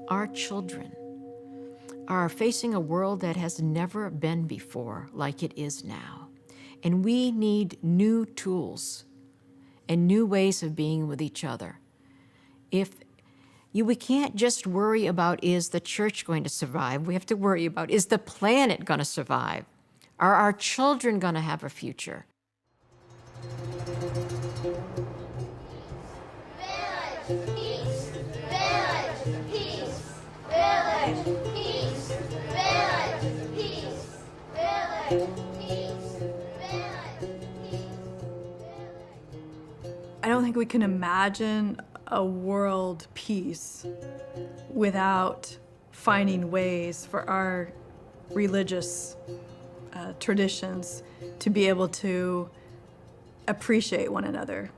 Our children are facing a world that has never been before like it is now. And we need new tools and new ways of being with each other. We can't just worry about, is the church going to survive? We have to worry about, is the planet going to survive? Are our children going to have a future? Village, peace, village, peace, village, peace, village, peace, village, peace, village, peace, village. I don't think we can imagine a world peace without finding ways for our religious traditions to be able to appreciate one another.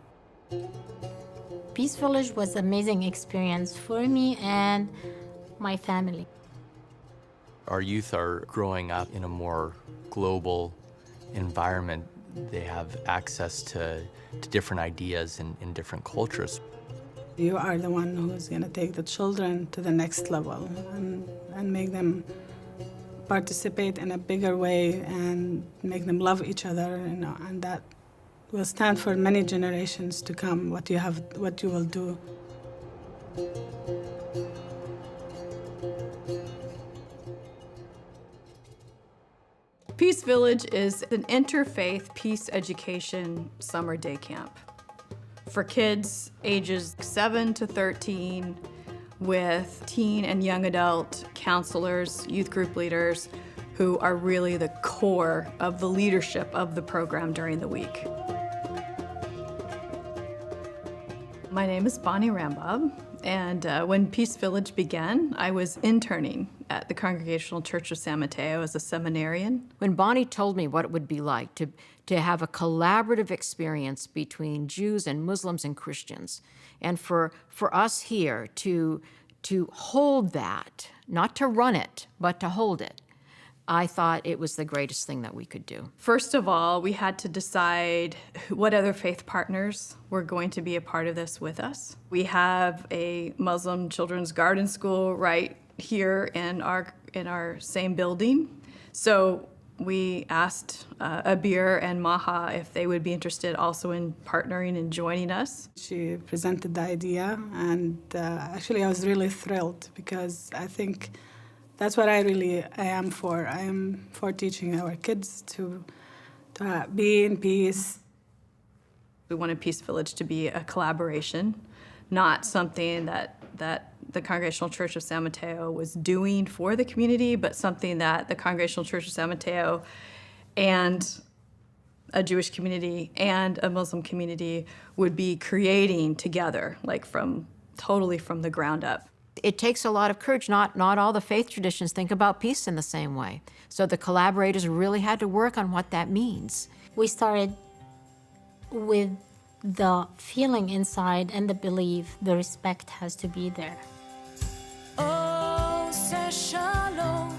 Peace Village was an amazing experience for me and my family. Our youth are growing up in a more global environment. They have access to different ideas in different cultures. You are the one who's going to take the children to the next level and make them participate in a bigger way and make them love each other, and that will stand for many generations to come, what you will do. Peace Village is an interfaith peace education summer day camp for kids ages 7 to 13 with teen and young adult counselors, youth group leaders who are really the core of the leadership of the program during the week. My name is Bonnie Rambob, and when Peace Village began, I was interning at the Congregational Church of San Mateo as a seminarian. When Bonnie told me what it would be like to have a collaborative experience between Jews and Muslims and Christians, and for us here to hold that, not to run it, but to hold it, I thought it was the greatest thing that we could do. First of all, we had to decide what other faith partners were going to be a part of this with us. We have a Muslim children's garden school right here in our same building. So we asked Abir and Maha if they would be interested also in partnering and joining us. She presented the idea, and actually I was really thrilled because I think that's what I am for. I am for teaching our kids to be in peace. We wanted Peace Village to be a collaboration, not something that the Congregational Church of San Mateo was doing for the community, but something that the Congregational Church of San Mateo and a Jewish community and a Muslim community would be creating together, like totally from the ground up. It takes a lot of courage. Not all the faith traditions think about peace in the same way. So the collaborators really had to work on what that means. We started with the feeling inside and the belief, the respect has to be there. Oh, say shalom.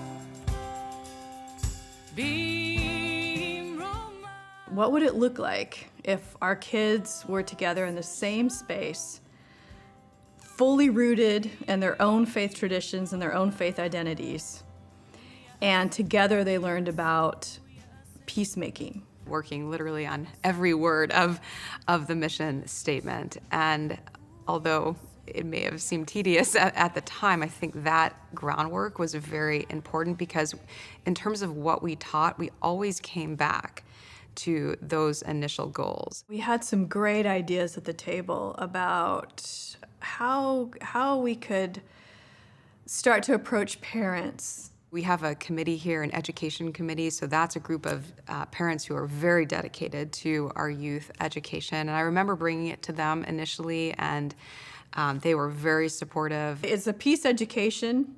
What would it look like if our kids were together in the same space, fully rooted in their own faith traditions and their own faith identities, and together they learned about peacemaking? Working literally on every word of the mission statement. And although it may have seemed tedious at the time, I think that groundwork was very important because in terms of what we taught, we always came back to those initial goals. We had some great ideas at the table about how we could start to approach parents. We have a committee here, an education committee, so that's a group of parents who are very dedicated to our youth education. And I remember bringing it to them initially, and they were very supportive. It's a peace education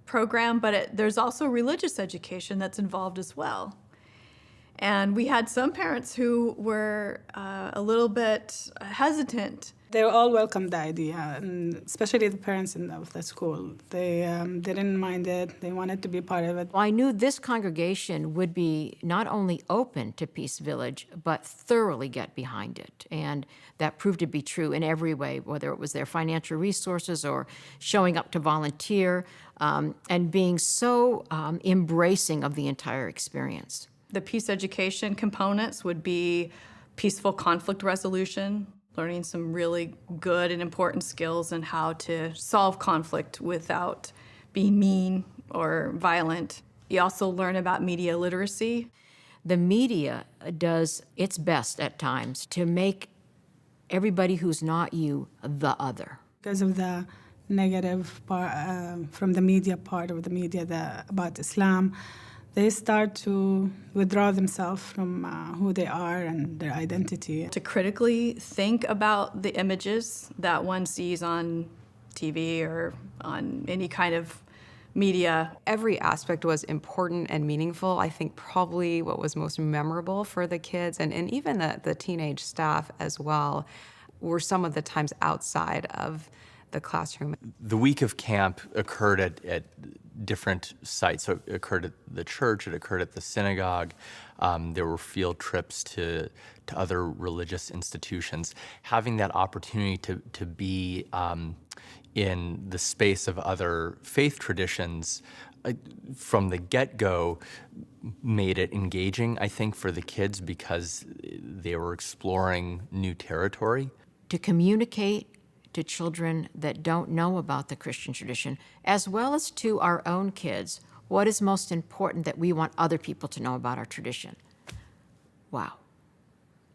program, but there's also religious education that's involved as well. And we had some parents who were a little bit hesitant They all welcomed the idea, and especially the parents of the school. They didn't mind it. They wanted to be part of it. I knew this congregation would be not only open to Peace Village, but thoroughly get behind it. And that proved to be true in every way, whether it was their financial resources or showing up to volunteer, and being so embracing of the entire experience. The peace education components would be peaceful conflict resolution, learning some really good and important skills in how to solve conflict without being mean or violent. You also learn about media literacy. The media does its best at times to make everybody who's not you the other. Because of the negative part from the media part of the media about Islam, they start to withdraw themselves from who they are and their identity. To critically think about the images that one sees on TV or on any kind of media. Every aspect was important and meaningful. I think probably what was most memorable for the kids and even the teenage staff as well were some of the times outside of the classroom. The week of camp occurred at different sites. So it occurred at the church, it occurred at the synagogue. There were field trips to other religious institutions. Having that opportunity to be in the space of other faith traditions from the get-go made it engaging, I think, for the kids because they were exploring new territory. To communicate to children that don't know about the Christian tradition, as well as to our own kids, what is most important that we want other people to know about our tradition. Wow.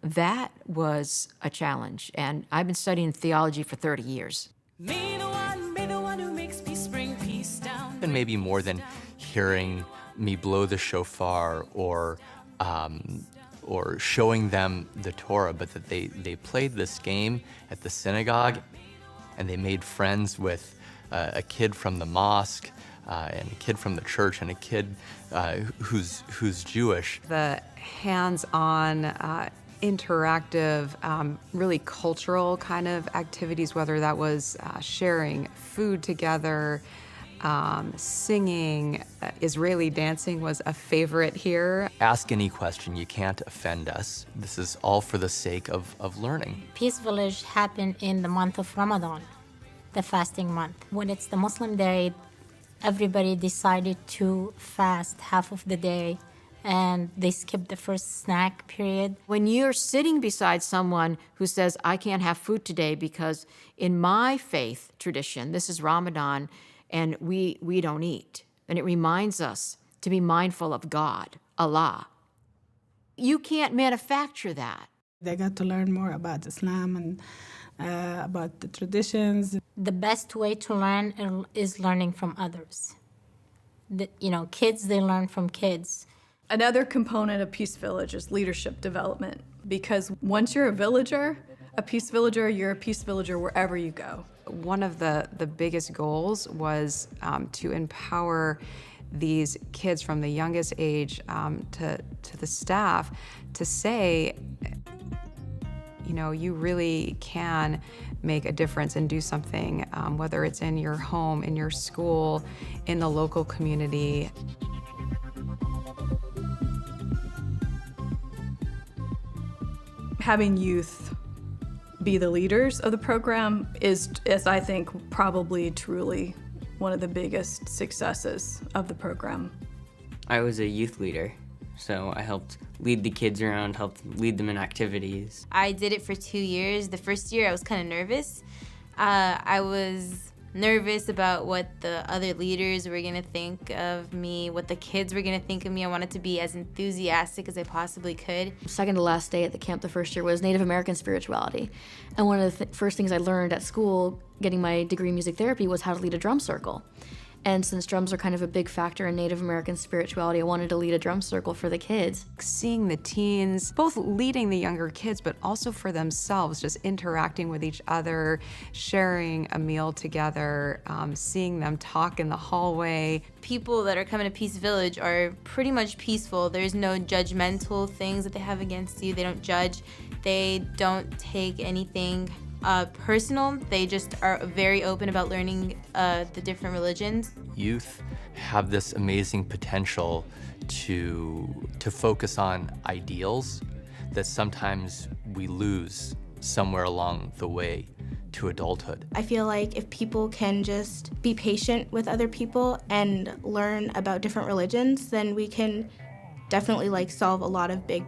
That was a challenge, and I've been studying theology for 30 years. May the one who makes peace bring peace down. And maybe more than hearing me blow the shofar or showing them the Torah, but that they played this game at the synagogue and they made friends with a kid from the mosque and a kid from the church and a kid who's Jewish. The hands-on, interactive, really cultural kind of activities, whether that was sharing food together, singing, Israeli dancing was a favorite here. Ask any question, you can't offend us. This is all for the sake of learning. Peace Village happened in the month of Ramadan, the fasting month. When it's the Muslim day, everybody decided to fast half of the day and they skipped the first snack period. When you're sitting beside someone who says, I can't have food today because in my faith tradition, this is Ramadan, and we don't eat. And it reminds us to be mindful of God, Allah. You can't manufacture that. They got to learn more about Islam and about the traditions. The best way to learn is learning from others. Kids, they learn from kids. Another component of Peace Village is leadership development, because once you're a villager, you're a peace villager wherever you go. One of the biggest goals was to empower these kids from the youngest age to the staff to say, you really can make a difference and do something, whether it's in your home, in your school, in the local community. Having youth be the leaders of the program is I think, probably truly one of the biggest successes of the program. I was a youth leader, so I helped lead the kids around, helped lead them in activities. I did it for 2 years. The first year I was kind of nervous. I was nervous about what the other leaders were gonna think of me, what the kids were gonna think of me. I wanted to be as enthusiastic as I possibly could. Second to last day at the camp the first year was Native American spirituality. And one of the first things I learned at school, getting my degree in music therapy, was how to lead a drum circle. And since drums are kind of a big factor in Native American spirituality, I wanted to lead a drum circle for the kids. Seeing the teens, both leading the younger kids, but also for themselves, just interacting with each other, sharing a meal together, seeing them talk in the hallway. People that are coming to Peace Village are pretty much peaceful. There's no judgmental things that they have against you. They don't judge. They don't take anything personal. They just are very open about learning the different religions. Youth have this amazing potential to focus on ideals that sometimes we lose somewhere along the way to adulthood. I feel like if people can just be patient with other people and learn about different religions, then we can definitely like solve a lot of big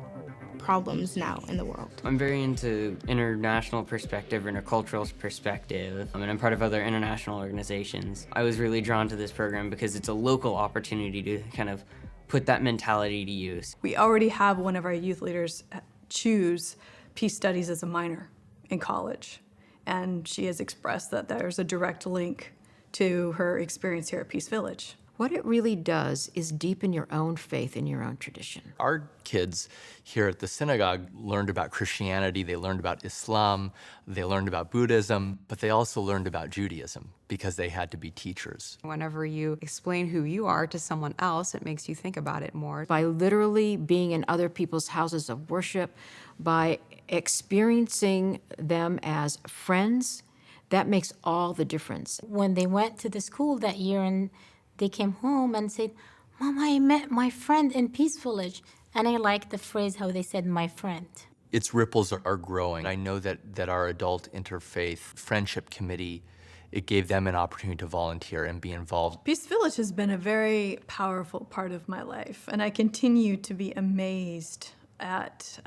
problems now in the world. I'm very into international perspective, intercultural perspective, and I'm part of other international organizations. I was really drawn to this program because it's a local opportunity to kind of put that mentality to use. We already have one of our youth leaders choose peace studies as a minor in college, and she has expressed that there's a direct link to her experience here at Peace Village. What it really does is deepen your own faith in your own tradition. Our kids here at the synagogue learned about Christianity, they learned about Islam, they learned about Buddhism, but they also learned about Judaism because they had to be teachers. Whenever you explain who you are to someone else, it makes you think about it more. By literally being in other people's houses of worship, by experiencing them as friends, that makes all the difference. When they went to the school that year and they came home and said, Mom, I met my friend in Peace Village. And I like the phrase how they said, my friend. Its ripples are growing. I know that our adult interfaith friendship committee, it gave them an opportunity to volunteer and be involved. Peace Village has been a very powerful part of my life, and I continue to be amazed at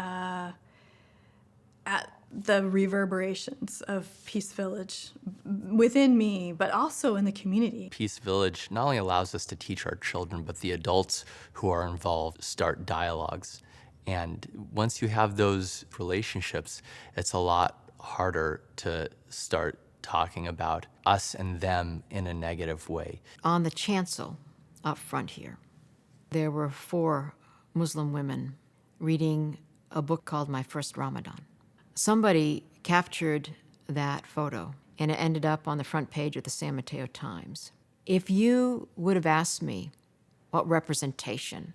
the reverberations of Peace Village within me, but also in the community. Peace Village not only allows us to teach our children, but the adults who are involved start dialogues. And once you have those relationships, it's a lot harder to start talking about us and them in a negative way. On the chancel up front here, there were 4 Muslim women reading a book called My First Ramadan. Somebody captured that photo, and it ended up on the front page of the San Mateo Times. If you would have asked me what representation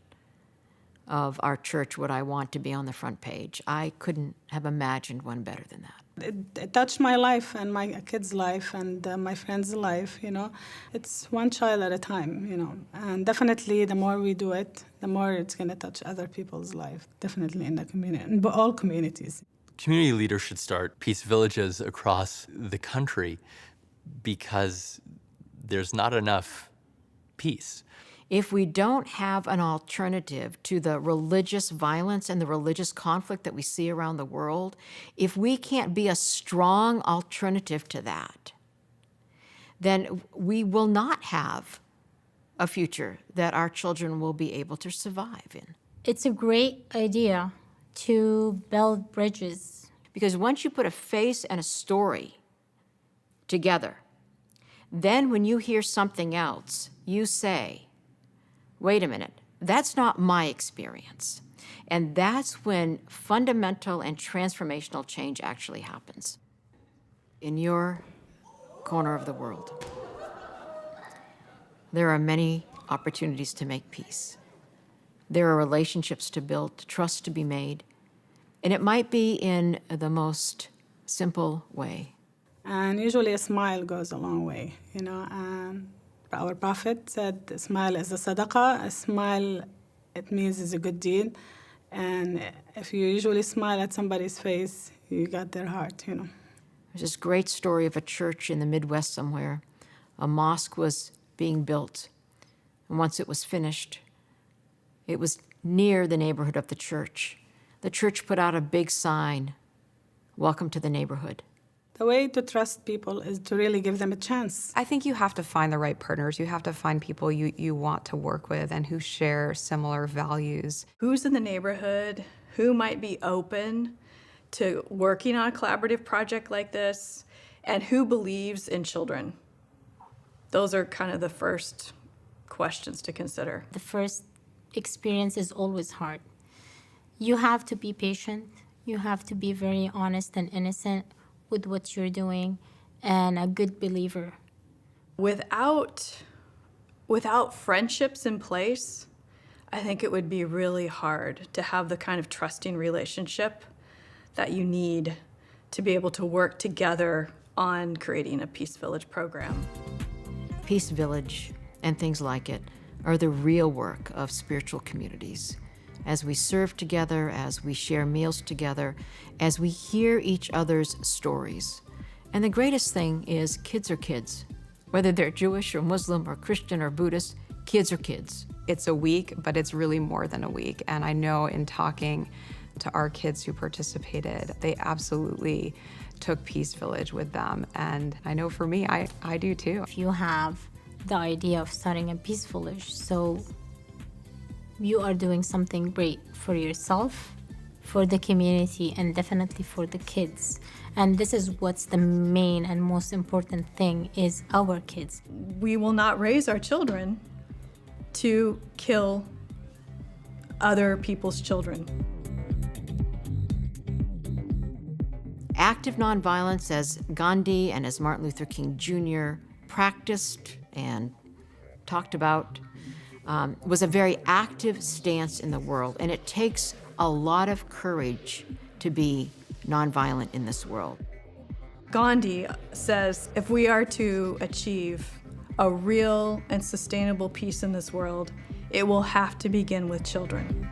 of our church would I want to be on the front page, I couldn't have imagined one better than that. It touched my life and my kids' life and my friends' life, you know. It's one child at a time, you know. And definitely the more we do it, the more it's going to touch other people's life, definitely in the community, in all communities. Community leaders should start peace villages across the country because there's not enough peace. If we don't have an alternative to the religious violence and the religious conflict that we see around the world, if we can't be a strong alternative to that, then we will not have a future that our children will be able to survive in. It's a great idea to build bridges. Because once you put a face and a story together, then when you hear something else, you say, wait a minute, that's not my experience. And that's when fundamental and transformational change actually happens. In your corner of the world, there are many opportunities to make peace. There are relationships to build, trust to be made, and it might be in the most simple way. And usually a smile goes a long way, you know. Our Prophet said, a smile is a sadaqah. A smile, it means is a good deed. And if you usually smile at somebody's face, you got their heart, you know. There's this great story of a church in the Midwest somewhere. A mosque was being built, and once it was finished, it was near the neighborhood of the church. The church put out a big sign, welcome to the neighborhood. The way to trust people is to really give them a chance. I think you have to find the right partners. You have to find people you want to work with and who share similar values. Who's in the neighborhood? Who might be open to working on a collaborative project like this? And who believes in children? Those are kind of the first questions to consider. The first experience is always hard. You have to be patient. You have to be very honest and innocent with what you're doing and a good believer. Without friendships in place, I think it would be really hard to have the kind of trusting relationship that you need to be able to work together on creating a Peace Village program. Peace Village and things like it are the real work of spiritual communities. As we serve together, as we share meals together, as we hear each other's stories. And the greatest thing is kids are kids. Whether they're Jewish or Muslim or Christian or Buddhist, kids are kids. It's a week, but it's really more than a week. And I know in talking to our kids who participated, they absolutely took Peace Village with them. And I know for me, I do too. If you have the idea of starting a Peace Village, so you are doing something great for yourself, for the community, and definitely for the kids. And this is what's the main and most important thing is our kids. We will not raise our children to kill other people's children. Active nonviolence, as Gandhi and as Martin Luther King Jr. practiced and talked about, was a very active stance in the world. And it takes a lot of courage to be nonviolent in this world. Gandhi says if we are to achieve a real and sustainable peace in this world, it will have to begin with children.